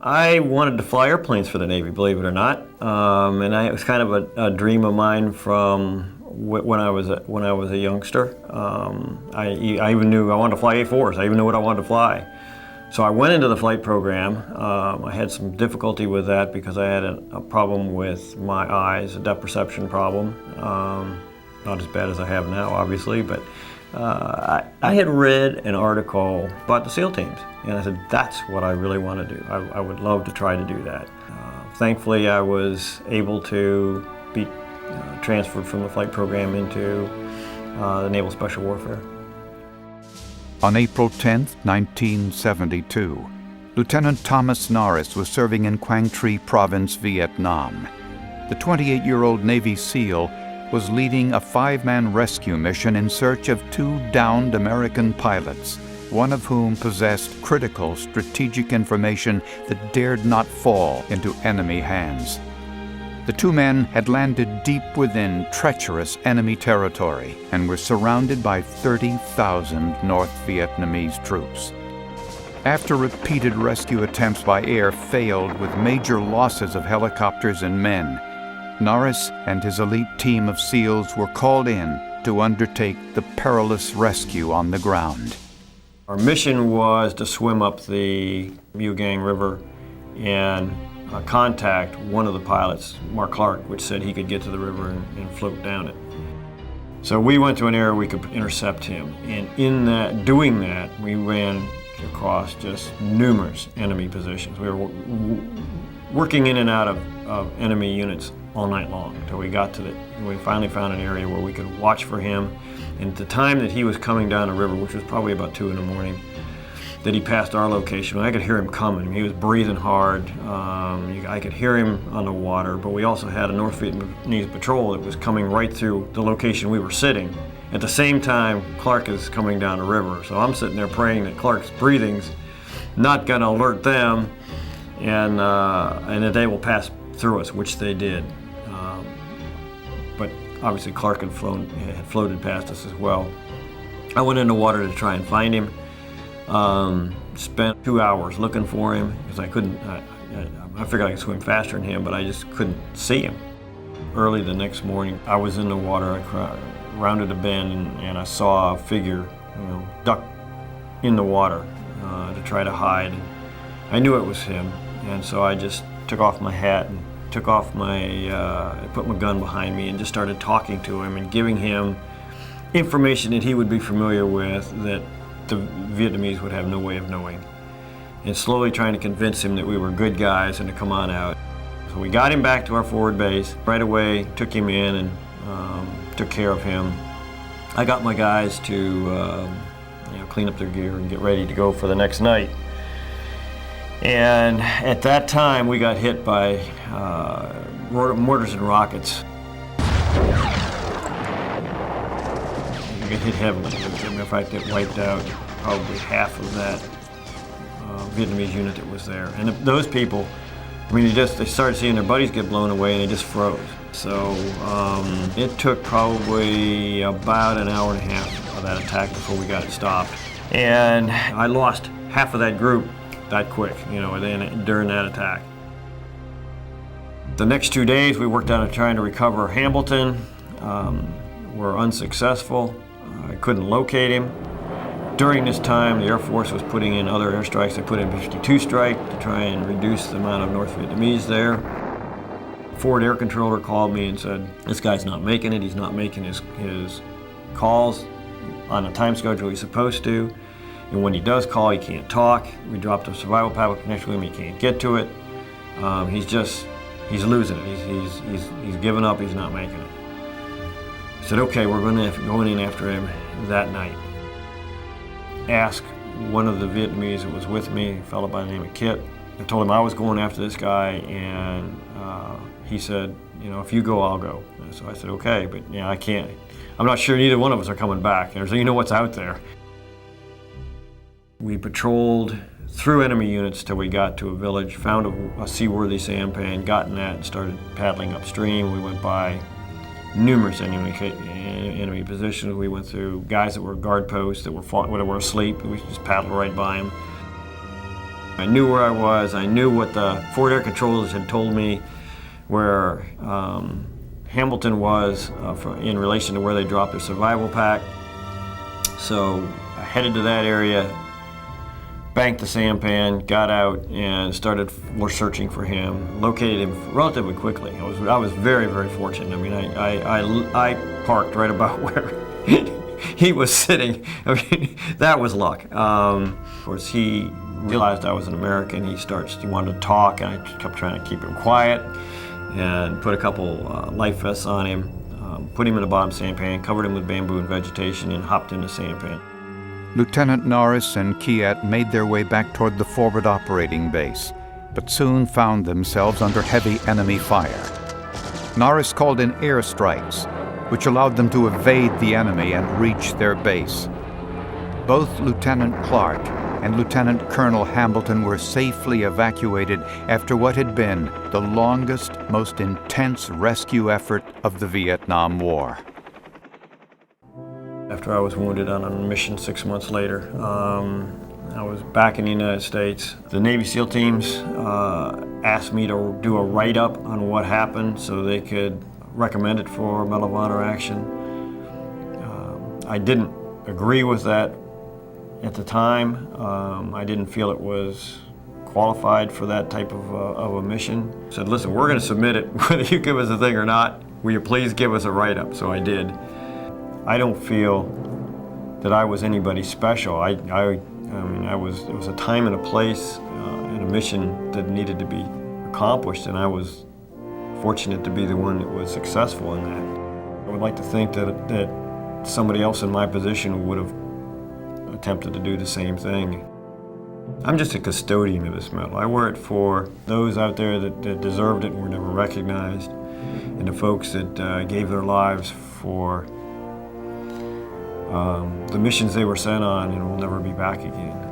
I wanted to fly airplanes for the Navy, believe it or not, it was kind of a dream of mine from when I was a youngster. I even knew I wanted to fly A4s. I even knew what I wanted to fly. So I went into the flight program. I had some difficulty with that because I had a problem with my eyes, a depth perception problem. Not as bad as I have now, obviously, but I had read an article about the SEAL teams, and I said, that's what I really want to do. I would love to try to do that. Thankfully, I was able to be transferred from the flight program into the Naval Special Warfare. On April 10, 1972, Lieutenant Thomas Norris was serving in Quang Tri Province, Vietnam. The 28-year-old Navy SEAL was leading a 5-man rescue mission in search of 2 downed American pilots, one of whom possessed critical strategic information that dared not fall into enemy hands. The 2 men had landed deep within treacherous enemy territory and were surrounded by 30,000 North Vietnamese troops. After repeated rescue attempts by air failed with major losses of helicopters and men, Norris and his elite team of SEALs were called in to undertake the perilous rescue on the ground. Our mission was to swim up the Mugang River and contact one of the pilots, Mark Clark, which said he could get to the river and float down it. So we went to an area we could intercept him, and in doing that, we ran across just numerous enemy positions. We were working in and out of enemy units all night long until we finally found an area where we could watch for him. And at the time that he was coming down the river, which was probably about 2 in the morning, that he passed our location, I could hear him coming. He was breathing hard. I could hear him on the water, but we also had a North Vietnamese patrol that was coming right through the location we were sitting. At the same time, Clark is coming down the river. So I'm sitting there praying that Clark's breathing's not gonna alert them and that they will pass through us, which they did. But obviously Clark had floated past us as well. I went in the water to try and find him. Spent 2 hours looking for him because I couldn't, I figured I could swim faster than him, but I just couldn't see him. Early the next morning, I was in the water, I rounded a bend and I saw a figure, duck in the water to try to hide. I knew it was him, and so I just took off my hat and took off put my gun behind me and just started talking to him and giving him information that he would be familiar with that the Vietnamese would have no way of knowing, and slowly trying to convince him that we were good guys and to come on out. So we got him back to our forward base right away, took him in and took care of him. I got my guys to clean up their gear and get ready to go for the next night. And at that time we got hit by mortars and rockets. We got hit heavily. As a matter of fact, it wiped out probably half of that Vietnamese unit that was there. And those people, they started seeing their buddies get blown away and they just froze. So it took probably about an hour and a half of that attack before we got it stopped. And I lost half of that group that quick, during that attack. The next 2 days we worked on trying to recover Hamilton. Were unsuccessful. I couldn't locate him. During this time, the Air Force was putting in other airstrikes. They put in 52 strike to try and reduce the amount of North Vietnamese there. Forward Air Controller called me and said, this guy's not making it. He's not making his calls on the time schedule he's supposed to. And when he does call, he can't talk. We dropped a survival paddle connection with him. He can't get to it. He's losing it. He's giving up. He's not making it. I said, okay, we're going in after him that night. Asked one of the Vietnamese that was with me, a fellow by the name of Kit. I told him I was going after this guy, and he said, if you go, I'll go. And so I said, okay, but I can't. I'm not sure neither one of us are coming back. And so what's out there. We patrolled through enemy units till we got to a village, found a seaworthy sampan, got in that and started paddling upstream. We went by numerous enemy positions. We went through guys that were guard posts that were asleep. We just paddled right by them. I knew where I was. I knew what the forward air controllers had told me where Hamilton was in relation to where they dropped their survival pack. So I headed to that area, banked the sampan, got out, and started searching for him. Located him relatively quickly. I was very, very fortunate. I mean, I parked right about where he was sitting. I mean, that was luck. Of course, he realized I was an American. He wanted to talk, and I kept trying to keep him quiet and put a couple life vests on him, put him in the bottom sampan, covered him with bamboo and vegetation, and hopped in the sampan. Lieutenant Norris and Kiat made their way back toward the forward operating base, but soon found themselves under heavy enemy fire. Norris called in airstrikes, which allowed them to evade the enemy and reach their base. Both Lieutenant Clark and Lieutenant Colonel Hamilton were safely evacuated after what had been the longest, most intense rescue effort of the Vietnam War. After I was wounded on a mission 6 months later, I was back in the United States. The Navy SEAL teams asked me to do a write-up on what happened so they could recommend it for Medal of Honor action. I didn't agree with that at the time. I didn't feel it was qualified for that type of a mission. I said, listen, we're going to submit it whether you give us a thing or not. Will you please give us a write-up? So I did. I don't feel that I was anybody special. It was a time and a place and a mission that needed to be accomplished, and I was fortunate to be the one that was successful in that. I would like to think that somebody else in my position would have attempted to do the same thing. I'm just a custodian of this medal. I wear it for those out there that deserved it and were never recognized, and the folks that gave their lives for the missions they were sent on and will never be back again.